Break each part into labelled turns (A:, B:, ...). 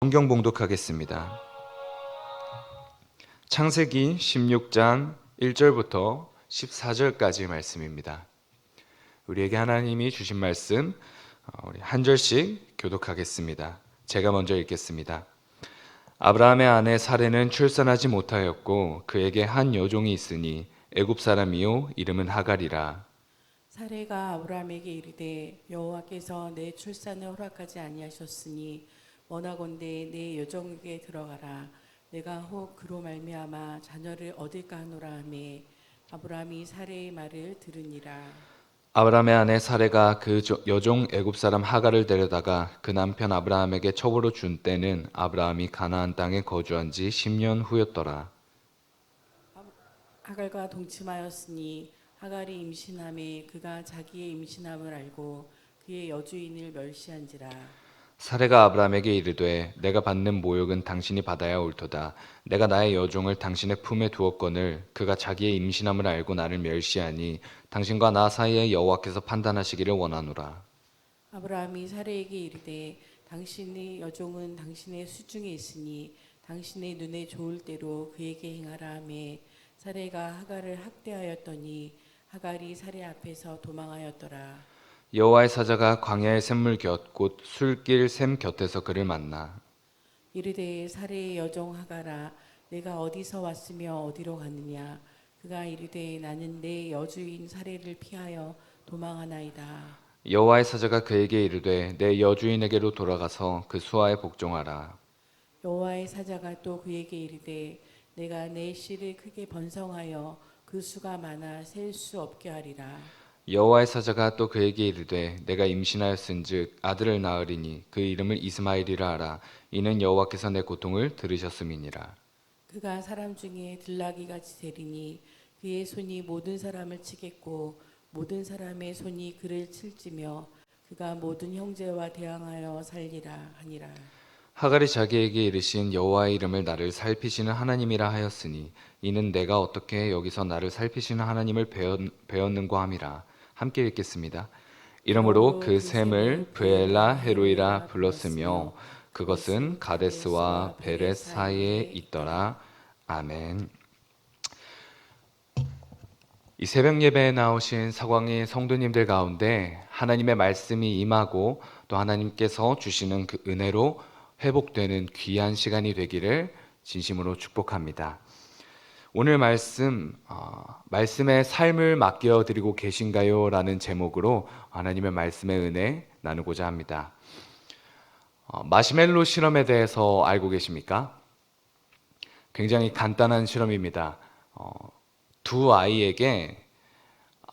A: 성경 봉독하겠습니다. 창세기 16장 1절부터 14절까지 말씀입니다. 우리에게 하나님이 주신 말씀 우리 한 절씩 교독하겠습니다. 제가 먼저 읽겠습니다. 아브라함의 아내 사레는 출산하지 못하였고 그에게 한 여종이 있으니 애굽 사람이요 이름은 하갈이라.
B: 사레가 아브라함에게 이르되 여호와께서 내 출산을 허락하지 아니하셨으니 원하건대 내 여종에게 들어가라. 내가 혹 그로 말미암아 자녀를 얻을까 하노라 하매 아브라함이 사레의 말을 들으니라.
A: 아브라함의 아내 사레가 그 여종 애굽 사람 하갈을 데려다가 그 남편 아브라함에게 첩으로 준 때는 아브라함이 가나안 땅에 거주한 지 10년 후였더라.
B: 하갈과 동침하였으니 하갈이 임신함에 그가 자기의 임신함을 알고 그의 여주인을 멸시한지라.
A: 사레가 아브라함에게 이르되 내가 받는 모욕은 당신이 받아야 옳도다. 내가 나의 여종을 당신의 품에 두었거늘 그가 자기의 임신함을 알고 나를 멸시하니 당신과 나 사이에 여호와께서 판단하시기를 원하노라.
B: 아브라함이 사레에게 이르되 당신의 여종은 당신의 수중에 있으니 당신의 눈에 좋을 대로 그에게 행하라 하매 사레가 하갈을 학대하였더니 하갈이 사레 앞에서 도망하였더라.
A: 여호와의 사자가 광야의 샘물 곁 곧 술길 샘 곁에서 그를 만나
B: 이르되 사레의 여종 하갈아 내가 어디서 왔으며 어디로 가느냐. 그가 이르되 나는 내 여주인 사레를 피하여 도망하나이다.
A: 여호와의 사자가 그에게 이르되 내 여주인에게로 돌아가서 그 수하에 복종하라.
B: 여호와의 사자가 또 그에게 이르되 내가 내 씨를 크게 번성하여 그 수가 많아 셀 수 없게 하리라.
A: 여호와의 사자가 또 그에게 이르되 내가 임신하였은즉 아들을 낳으리니 그 이름을 이스마엘이라 하라. 이는 여호와께서 내 고통을 들으셨음이니라.
B: 그가 사람 중에 들나귀같이 되리니 그의 손이 모든 사람을 치겠고 모든 사람의 손이 그를 칠지며 그가 모든 형제와 대항하여 살리라 하니라.
A: 하갈이 자기에게 이르신 여호와의 이름을 나를 살피시는 하나님이라 하였으니 이는 내가 어떻게 여기서 나를 살피시는 하나님을 배웠는고 함이라. 함께 읽겠습니다. 이러므로 그 샘을 브엘라 헤로이라 불렀으며 그것은 가데스와 베렛 사이에 있더라. 아멘. 이 새벽 예배에 나오신 사광의 성도님들 가운데 하나님의 말씀이 임하고 또 하나님께서 주시는 그 은혜로 회복되는 귀한 시간이 되기를 진심으로 축복합니다. 오늘 말씀의 삶을 맡겨드리고 계신가요? 라는 제목으로 하나님의 말씀의 은혜 나누고자 합니다. 마시멜로 실험에 대해서 알고 계십니까? 굉장히 간단한 실험입니다. 두 아이에게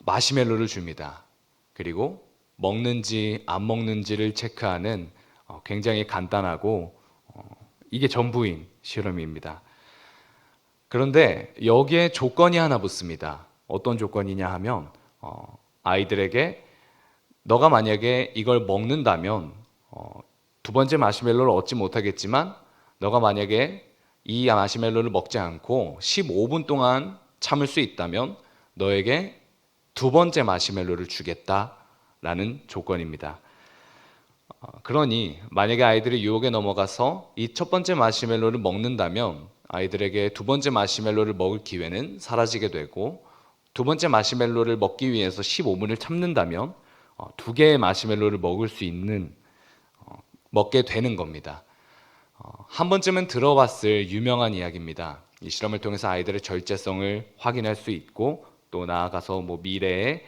A: 마시멜로를 줍니다. 그리고 먹는지 안 먹는지를 체크하는 굉장히 간단하고 이게 전부인 실험입니다. 그런데 여기에 조건이 하나 붙습니다. 어떤 조건이냐 하면 아이들에게 너가 만약에 이걸 먹는다면 두 번째 마시멜로를 얻지 못하겠지만 너가 만약에 이 마시멜로를 먹지 않고 15분 동안 참을 수 있다면 너에게 두 번째 마시멜로를 주겠다라는 조건입니다. 그러니 만약에 아이들이 유혹에 넘어가서 이 첫 번째 마시멜로를 먹는다면 아이들에게 두 번째 마시멜로를 먹을 기회는 사라지게 되고 두 번째 마시멜로를 먹기 위해서 15분을 참는다면 두 개의 마시멜로를 먹게 되는 겁니다. 한 번쯤은 들어봤을 유명한 이야기입니다. 이 실험을 통해서 아이들의 절제성을 확인할 수 있고 또 나아가서 미래에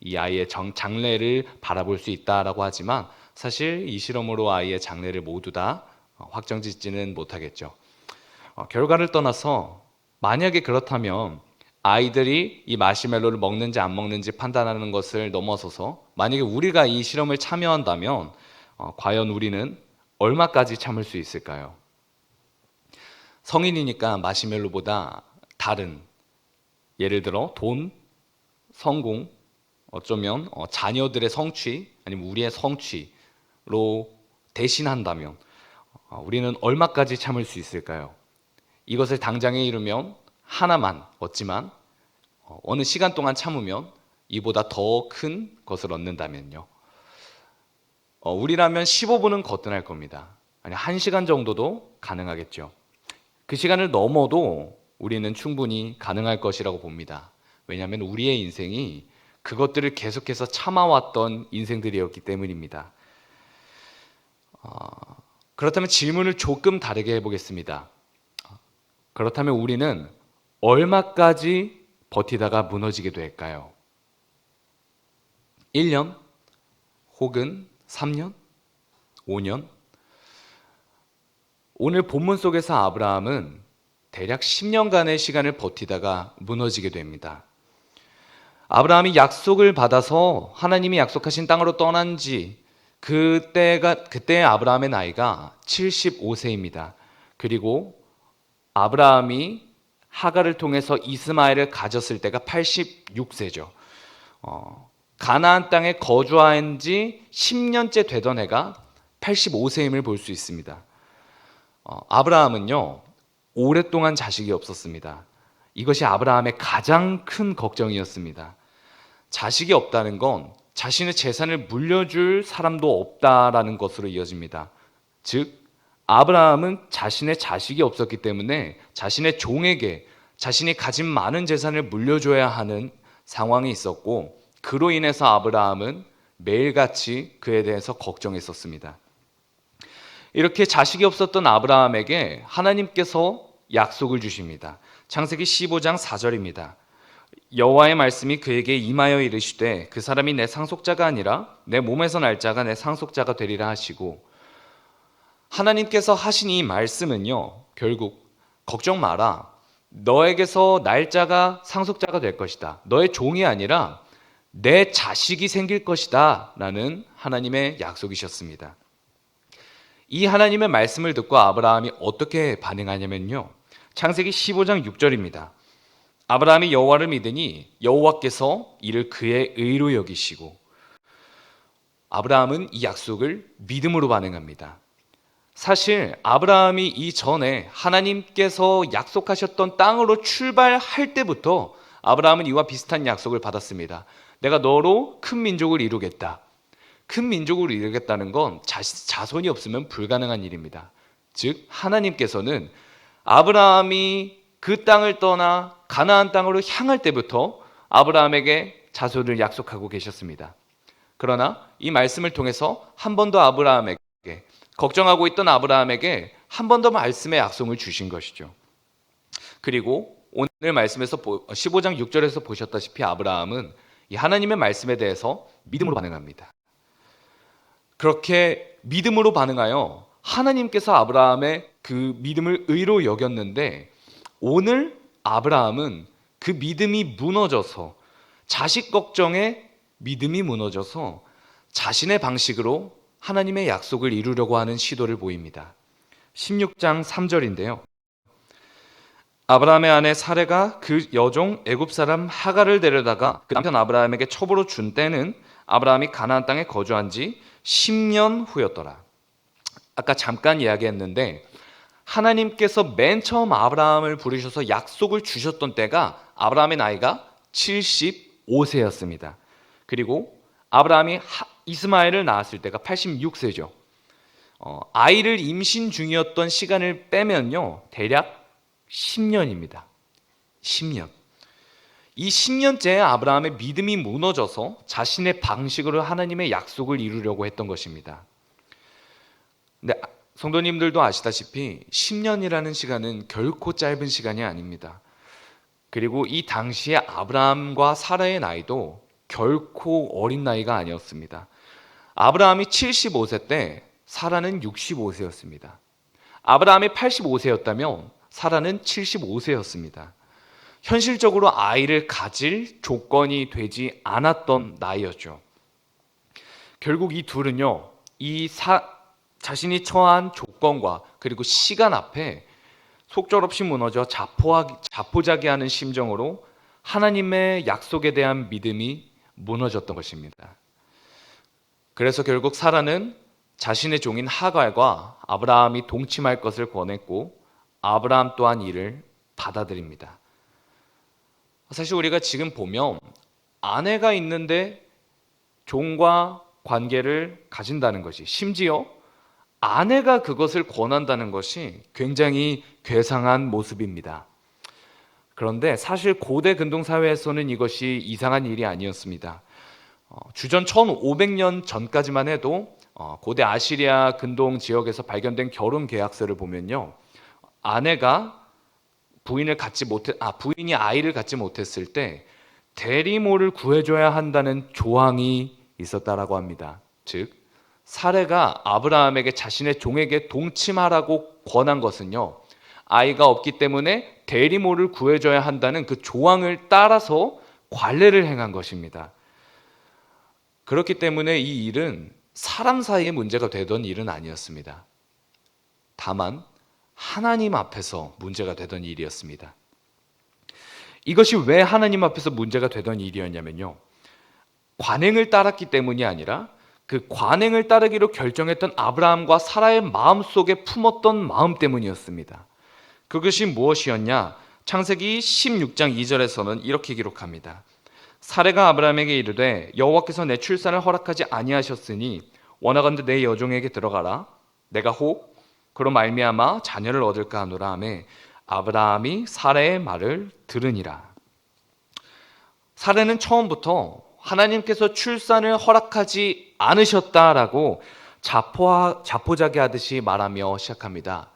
A: 이 아이의 장래를 바라볼 수 있다라고 하지만 사실 이 실험으로 아이의 장래를 모두 다 확정짓지는 못하겠죠. 결과를 떠나서 만약에 그렇다면 아이들이 이 마시멜로를 먹는지 안 먹는지 판단하는 것을 넘어서서 만약에 우리가 이 실험을 참여한다면 과연 우리는 얼마까지 참을 수 있을까요? 성인이니까 마시멜로보다 다른 예를 들어 돈, 성공, 어쩌면 자녀들의 성취 아니면 우리의 성취로 대신한다면 우리는 얼마까지 참을 수 있을까요? 이것을 당장에 이루면 하나만 얻지만 어느 시간 동안 참으면 이보다 더 큰 것을 얻는다면요. 우리라면 15분은 거뜬할 겁니다. 아니 1시간 정도도 가능하겠죠. 그 시간을 넘어도 우리는 충분히 가능할 것이라고 봅니다. 왜냐하면 우리의 인생이 그것들을 계속해서 참아왔던 인생들이었기 때문입니다. 그렇다면 질문을 조금 다르게 해보겠습니다. 그렇다면 우리는 얼마까지 버티다가 무너지게 될까요? 1년? 혹은 3년? 5년? 오늘 본문 속에서 아브라함은 대략 10년간의 시간을 버티다가 무너지게 됩니다. 아브라함이 약속을 받아서 하나님이 약속하신 땅으로 떠난 지 그때 아브라함의 나이가 75세입니다. 그리고 아브라함이 하갈을 통해서 이스마엘을 가졌을 때가 86세죠. 가나안 땅에 거주한 지 10년째 되던 해가 85세임을 볼 수 있습니다. 아브라함은요, 오랫동안 자식이 없었습니다. 이것이 아브라함의 가장 큰 걱정이었습니다. 자식이 없다는 건 자신의 재산을 물려줄 사람도 없다라는 것으로 이어집니다. 즉, 아브라함은 자신의 자식이 없었기 때문에 자신의 종에게 자신이 가진 많은 재산을 물려줘야 하는 상황이 있었고, 그로 인해서 아브라함은 매일같이 그에 대해서 걱정했었습니다. 이렇게 자식이 없었던 아브라함에게 하나님께서 약속을 주십니다. 창세기 15장 4절입니다. 여호와의 말씀이 그에게 임하여 이르시되 그 사람이 내 상속자가 아니라 내 몸에서 날 자가 내 상속자가 되리라 하시고, 하나님께서 하신 이 말씀은요, 결국 걱정 마라, 너에게서 날짜가 상속자가 될 것이다, 너의 종이 아니라 내 자식이 생길 것이다 라는 하나님의 약속이셨습니다. 이 하나님의 말씀을 듣고 아브라함이 어떻게 반응하냐면요, 창세기 15장 6절입니다. 아브라함이 여호와를 믿으니 여호와께서 이를 그의 의로 여기시고, 아브라함은 이 약속을 믿음으로 반응합니다. 사실 아브라함이 이전에 하나님께서 약속하셨던 땅으로 출발할 때부터 아브라함은 이와 비슷한 약속을 받았습니다. 내가 너로 큰 민족을 이루겠다. 큰 민족을 이루겠다는 건 자손이 없으면 불가능한 일입니다. 즉 하나님께서는 아브라함이 그 땅을 떠나 가나안 땅으로 향할 때부터 아브라함에게 자손을 약속하고 계셨습니다. 그러나 이 말씀을 통해서 한 번 더 아브라함에게, 걱정하고 있던 아브라함에게 한 번 더 말씀의 약속을 주신 것이죠. 그리고 오늘 말씀에서 15장 6절에서 보셨다시피 아브라함은 이 하나님의 말씀에 대해서 믿음으로 반응합니다. 그렇게 믿음으로 반응하여 하나님께서 아브라함의 그 믿음을 의로 여겼는데, 오늘 아브라함은 그 믿음이 무너져서, 자식 걱정에 믿음이 무너져서 자신의 방식으로 하나님의 약속을 이루려고 하는 시도를 보입니다. 16장 3절인데요. 아브라함의 아내 사레가 그 여종 애굽 사람 하갈을 데려다가 그 남편 아브라함에게 첩으로 준 때는 아브라함이 가나안 땅에 거주한 지 10년 후였더라. 아까 잠깐 이야기했는데 하나님께서 맨 처음 아브라함을 부르셔서 약속을 주셨던 때가 아브라함의 나이가 75세였습니다. 그리고 아브라함이 이스마엘을 낳았을 때가 86세죠. 아이를 임신 중이었던 시간을 빼면요, 대략 10년입니다. 10년. 이 10년째 아브라함의 믿음이 무너져서 자신의 방식으로 하나님의 약속을 이루려고 했던 것입니다. 근데 성도님들도 아시다시피 10년이라는 시간은 결코 짧은 시간이 아닙니다. 그리고 이 당시에 아브라함과 사라의 나이도 결코 어린 나이가 아니었습니다. 아브라함이 75세 때 사라는 65세였습니다. 아브라함이 85세였다면 사라는 75세였습니다. 현실적으로 아이를 가질 조건이 되지 않았던 나이였죠. 결국 이 둘은요, 자신이 처한 조건과 그리고 시간 앞에 속절없이 무너져 자포자기하는 심정으로 하나님의 약속에 대한 믿음이 무너졌던 것입니다. 그래서 결국 사라는 자신의 종인 하갈과 아브라함이 동침할 것을 권했고, 아브라함 또한 이를 받아들입니다. 사실 우리가 지금 보면 아내가 있는데 종과 관계를 가진다는 것이, 심지어 아내가 그것을 권한다는 것이 굉장히 괴상한 모습입니다. 그런데 사실 고대 근동사회에서는 이것이 이상한 일이 아니었습니다. 주전 1500년 전까지만 해도 고대 아시리아 근동 지역에서 발견된 결혼 계약서를 보면요, 아내가 부인이 아이를 갖지 못했을 때 대리모를 구해줘야 한다는 조항이 있었다라고 합니다. 즉, 사레가 아브라함에게 자신의 종에게 동침하라고 권한 것은요, 아이가 없기 때문에 대리모를 구해줘야 한다는 그 조항을 따라서 관례를 행한 것입니다. 그렇기 때문에 이 일은 사람 사이에 문제가 되던 일은 아니었습니다. 다만 하나님 앞에서 문제가 되던 일이었습니다. 이것이 왜 하나님 앞에서 문제가 되던 일이었냐면요, 관행을 따랐기 때문이 아니라 그 관행을 따르기로 결정했던 아브라함과 사라의 마음속에 품었던 마음 때문이었습니다. 그것이 무엇이었냐? 창세기 16장 2절에서는 이렇게 기록합니다. 사레가 아브라함에게 이르되 여호와께서 내 출산을 허락하지 아니하셨으니 원하건대 내 여종에게 들어가라. 내가 혹 그로 말미암아 자녀를 얻을까 하노라 하며 아브라함이 사레의 말을 들으니라. 사레는 처음부터 하나님께서 출산을 허락하지 않으셨다라고 자포자기하듯이 말하며 시작합니다.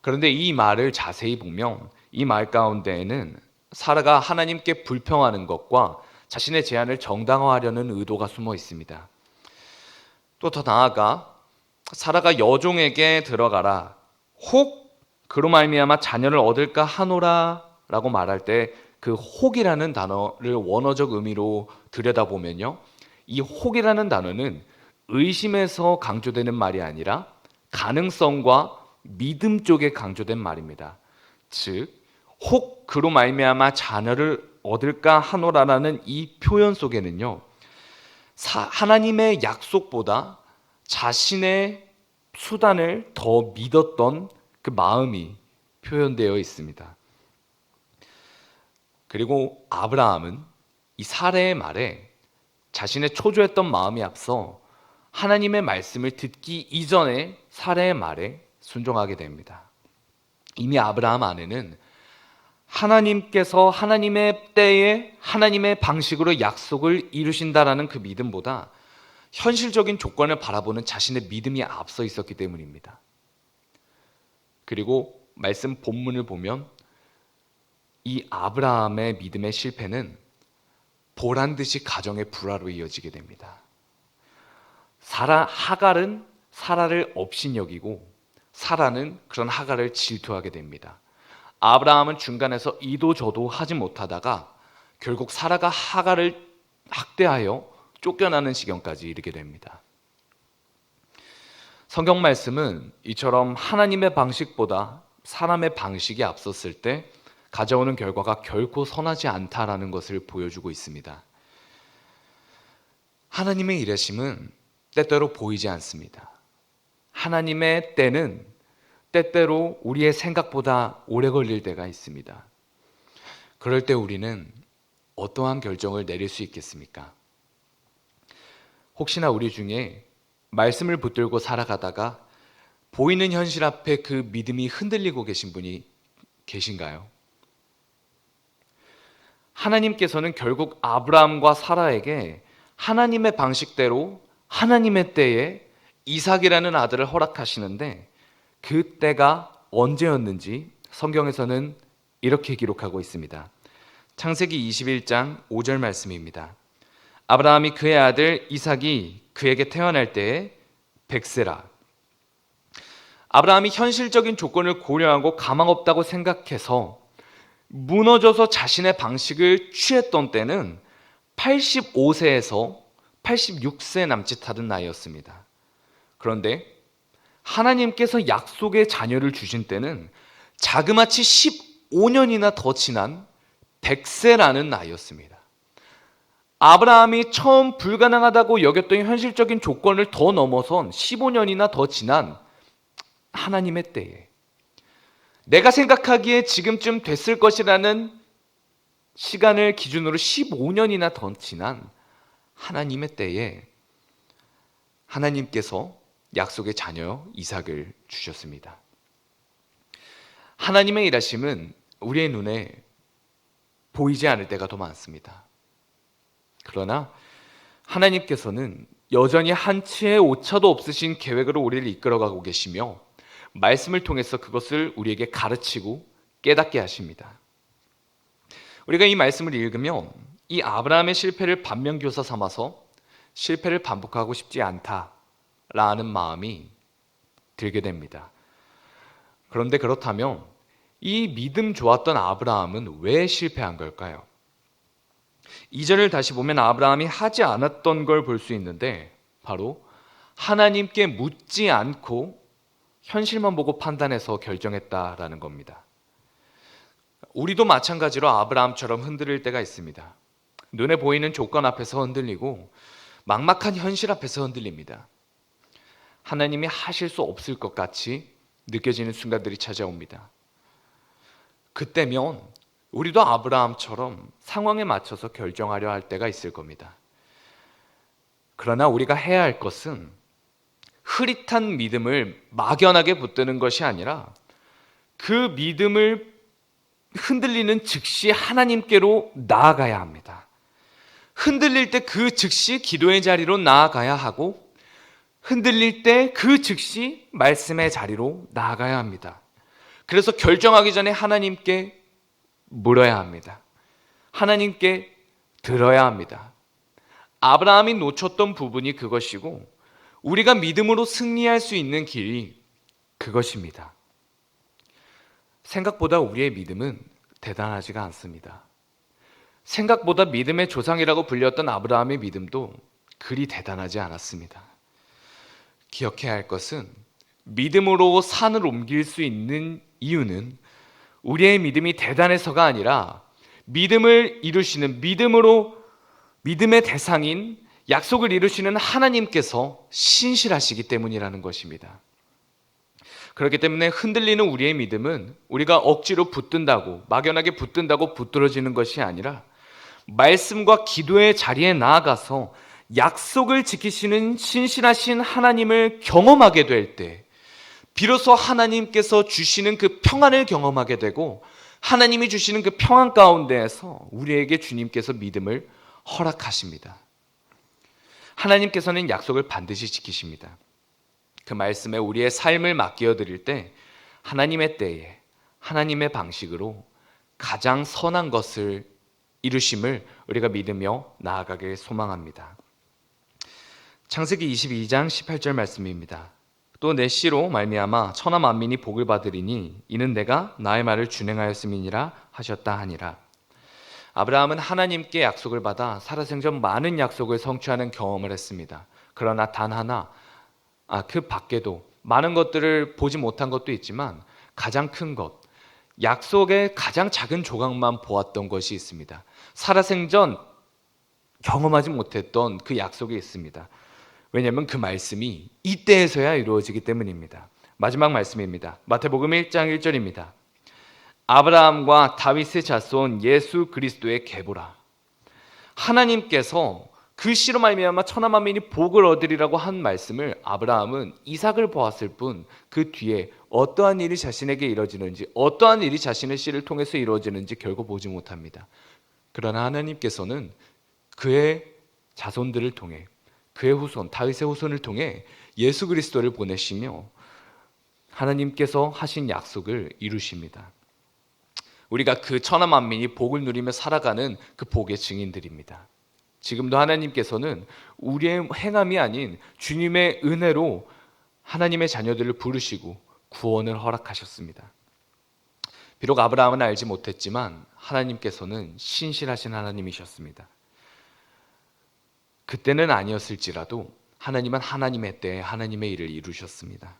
A: 그런데 이 말을 자세히 보면 이 말 가운데에는 사라가 하나님께 불평하는 것과 자신의 제안을 정당화하려는 의도가 숨어 있습니다. 또 더 나아가 사라가 여종에게 들어가라, 혹 그로 말미암아 자녀를 얻을까 하노라 라고 말할 때 그 혹이라는 단어를 원어적 의미로 들여다보면요, 이 혹이라는 단어는 의심에서 강조되는 말이 아니라 가능성과 믿음 쪽에 강조된 말입니다. 즉, 혹 그로 말미암아 자녀를 얻을까 하노라라는 이 표현 속에는요, 하나님의 약속보다 자신의 수단을 더 믿었던 그 마음이 표현되어 있습니다. 그리고 아브라함은 이 사레의 말에 자신의 초조했던 마음이 앞서 하나님의 말씀을 듣기 이전에 사레의 말에 순종하게 됩니다. 이미 아브라함 안에는 하나님께서 하나님의 때에 하나님의 방식으로 약속을 이루신다라는 그 믿음보다 현실적인 조건을 바라보는 자신의 믿음이 앞서 있었기 때문입니다. 그리고 말씀 본문을 보면 이 아브라함의 믿음의 실패는 보란듯이 가정의 불화로 이어지게 됩니다. 하갈은 사라를 업신여기고 사라는 그런 하갈을 질투하게 됩니다. 아브라함은 중간에서 이도 저도 하지 못하다가 결국 사라가 하갈을 학대하여 쫓겨나는 지경까지 이르게 됩니다. 성경 말씀은 이처럼 하나님의 방식보다 사람의 방식이 앞섰을 때 가져오는 결과가 결코 선하지 않다라는 것을 보여주고 있습니다. 하나님의 일하심은 때때로 보이지 않습니다. 하나님의 때는 때때로 우리의 생각보다 오래 걸릴 때가 있습니다. 그럴 때 우리는 어떠한 결정을 내릴 수 있겠습니까? 혹시나 우리 중에 말씀을 붙들고 살아가다가 보이는 현실 앞에 그 믿음이 흔들리고 계신 분이 계신가요? 하나님께서는 결국 아브라함과 사라에게 하나님의 방식대로 하나님의 때에 이삭이라는 아들을 허락하시는데 그 때가 언제였는지 성경에서는 이렇게 기록하고 있습니다. 창세기 21장 5절 말씀입니다. 아브라함이 그의 아들 이삭이 그에게 태어날 때에 100세라. 아브라함이 현실적인 조건을 고려하고 가망 없다고 생각해서 무너져서 자신의 방식을 취했던 때는 85세에서 86세 남짓하던 나이였습니다. 그런데 하나님께서 약속의 자녀를 주신 때는 자그마치 15년이나 더 지난 100세라는 나이였습니다. 아브라함이 처음 불가능하다고 여겼던 현실적인 조건을 더 넘어선 15년이나 더 지난 하나님의 때에 내가 생각하기에 지금쯤 됐을 것이라는 시간을 기준으로 15년이나 더 지난 하나님의 때에 하나님께서 약속의 자녀 이삭을 주셨습니다. 하나님의 일하심은 우리의 눈에 보이지 않을 때가 더 많습니다. 그러나 하나님께서는 여전히 한치의 오차도 없으신 계획으로 우리를 이끌어가고 계시며 말씀을 통해서 그것을 우리에게 가르치고 깨닫게 하십니다. 우리가 이 말씀을 읽으면 이 아브라함의 실패를 반면교사 삼아서 실패를 반복하고 싶지 않다라는 마음이 들게 됩니다. 그런데 그렇다면 이 믿음 좋았던 아브라함은 왜 실패한 걸까요? 2절을 다시 보면 아브라함이 하지 않았던 걸 볼 수 있는데 바로 하나님께 묻지 않고 현실만 보고 판단해서 결정했다라는 겁니다. 우리도 마찬가지로 아브라함처럼 흔들릴 때가 있습니다. 눈에 보이는 조건 앞에서 흔들리고 막막한 현실 앞에서 흔들립니다. 하나님이 하실 수 없을 것 같이 느껴지는 순간들이 찾아옵니다. 그때면 우리도 아브라함처럼 상황에 맞춰서 결정하려 할 때가 있을 겁니다. 그러나 우리가 해야 할 것은 흐릿한 믿음을 막연하게 붙드는 것이 아니라 그 믿음을 흔들리는 즉시 하나님께로 나아가야 합니다. 흔들릴 때 그 즉시 기도의 자리로 나아가야 하고 흔들릴 때 그 즉시 말씀의 자리로 나아가야 합니다. 그래서 결정하기 전에 하나님께 물어야 합니다. 하나님께 들어야 합니다. 아브라함이 놓쳤던 부분이 그것이고 우리가 믿음으로 승리할 수 있는 길이 그것입니다. 생각보다 우리의 믿음은 대단하지가 않습니다. 생각보다 믿음의 조상이라고 불렸던 아브라함의 믿음도 그리 대단하지 않았습니다. 기억해야 할 것은 믿음으로 산을 옮길 수 있는 이유는 우리의 믿음이 대단해서가 아니라 믿음을 이루시는 믿음의 대상인 약속을 이루시는 하나님께서 신실하시기 때문이라는 것입니다. 그렇기 때문에 흔들리는 우리의 믿음은 우리가 억지로 붙든다고 막연하게 붙든다고 붙들어지는 것이 아니라 말씀과 기도의 자리에 나아가서 약속을 지키시는 신실하신 하나님을 경험하게 될 때 비로소 하나님께서 주시는 그 평안을 경험하게 되고 하나님이 주시는 그 평안 가운데에서 우리에게 주님께서 믿음을 허락하십니다. 하나님께서는 약속을 반드시 지키십니다. 그 말씀에 우리의 삶을 맡겨 드릴 때 하나님의 때에 하나님의 방식으로 가장 선한 것을 이루심을 우리가 믿으며 나아가길 소망합니다. 창세기 22장 18절 말씀입니다. 또 내 씨로 말미암아 천하 만민이 복을 받으리니 이는 내가 나의 말을 준행하였음이니라 하셨다 하니라. 아브라함은 하나님께 약속을 받아 살아생전 많은 약속을 성취하는 경험을 했습니다. 그러나 단 하나 그 밖에도 많은 것들을 보지 못한 것도 있지만 가장 큰 것, 약속의 가장 작은 조각만 보았던 것이 있습니다. 살아생전 경험하지 못했던 그 약속이 있습니다. 왜냐하면 그 말씀이 이때에서야 이루어지기 때문입니다. 마지막 말씀입니다. 마태복음 1장 1절입니다. 아브라함과 다윗의 자손 예수 그리스도의 계보라. 하나님께서 그 씨로 말미암아 천하 만민이 복을 얻으리라고 한 말씀을 아브라함은 이삭을 보았을 뿐 그 뒤에 어떠한 일이 자신에게 이루어지는지 어떠한 일이 자신의 씨를 통해서 이루어지는지 결국 보지 못합니다. 그러나 하나님께서는 그의 자손들을 통해 그의 후손 다윗의 후손을 통해 예수 그리스도를 보내시며 하나님께서 하신 약속을 이루십니다. 우리가 그 천하 만민이 복을 누리며 살아가는 그 복의 증인들입니다. 지금도 하나님께서는 우리의 행함이 아닌 주님의 은혜로 하나님의 자녀들을 부르시고 구원을 허락하셨습니다. 비록 아브라함은 알지 못했지만 하나님께서는 신실하신 하나님이셨습니다. 그때는 아니었을지라도 하나님은 하나님의 때에 하나님의 일을 이루셨습니다.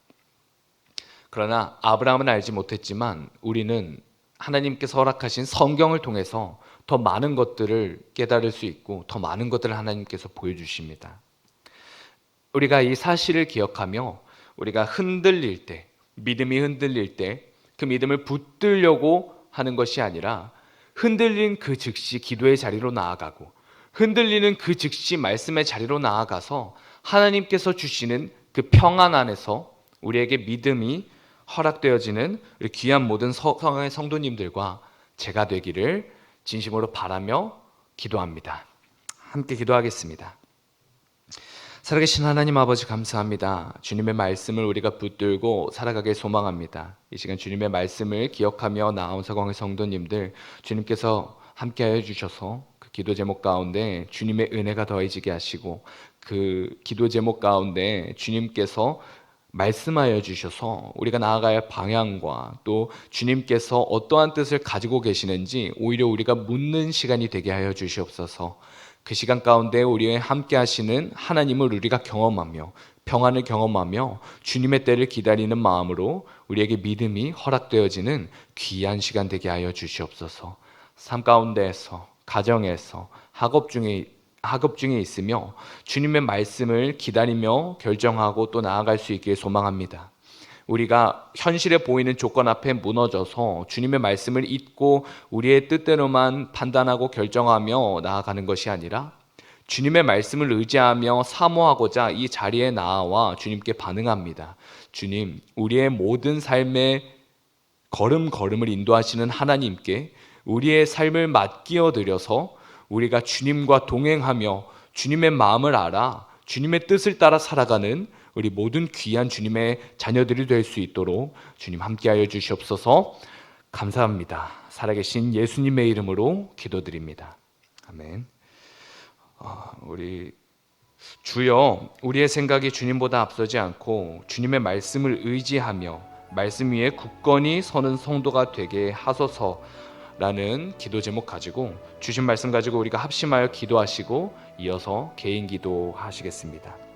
A: 그러나 아브라함은 알지 못했지만 우리는 하나님께서 허락하신 성경을 통해서 더 많은 것들을 깨달을 수 있고 더 많은 것들을 하나님께서 보여주십니다. 우리가 이 사실을 기억하며 우리가 흔들릴 때, 믿음이 흔들릴 때 그 믿음을 붙들려고 하는 것이 아니라 흔들린 그 즉시 기도의 자리로 나아가고 흔들리는 그 즉시 말씀의 자리로 나아가서 하나님께서 주시는 그 평안 안에서 우리에게 믿음이 허락되어지는 우리 귀한 모든 성의 성도님들과 제가 되기를 진심으로 바라며 기도합니다. 함께 기도하겠습니다. 살아계신 하나님 아버지 감사합니다. 주님의 말씀을 우리가 붙들고 살아가길 소망합니다. 이 시간 주님의 말씀을 기억하며 나온 서광의 성도님들, 주님께서 함께하여 주셔서 그 기도 제목 가운데 주님의 은혜가 더해지게 하시고, 그 기도 제목 가운데 주님께서 말씀하여 주셔서 우리가 나아가야 할 방향과 또 주님께서 어떠한 뜻을 가지고 계시는지 오히려 우리가 묻는 시간이 되게 하여 주시옵소서. 그 시간 가운데 우리와 함께 하시는 하나님을 우리가 경험하며 평안을 경험하며 주님의 때를 기다리는 마음으로 우리에게 믿음이 허락되어지는 귀한 시간 되게 하여 주시옵소서. 삶 가운데에서, 가정에서, 학업 중에 있으며 주님의 말씀을 기다리며 결정하고 또 나아갈 수 있기를 소망합니다. 우리가 현실에 보이는 조건 앞에 무너져서 주님의 말씀을 잊고 우리의 뜻대로만 판단하고 결정하며 나아가는 것이 아니라 주님의 말씀을 의지하며 사모하고자 이 자리에 나와 주님께 반응합니다. 주님, 우리의 모든 삶의 걸음걸음을 인도하시는 하나님께 우리의 삶을 맡기어 드려서 우리가 주님과 동행하며 주님의 마음을 알아 주님의 뜻을 따라 살아가는 우리 모든 귀한 주님의 자녀들이 될 수 있도록 주님 함께하여 주시옵소서. 감사합니다. 살아계신 예수님의 이름으로 기도드립니다. 아멘. 우리 주여, 우리의 생각이 주님보다 앞서지 않고 주님의 말씀을 의지하며 말씀 위에 굳건히 서는 성도가 되게 하소서라는 기도 제목 가지고, 주신 말씀 가지고 우리가 합심하여 기도하시고 이어서 개인 기도하시겠습니다.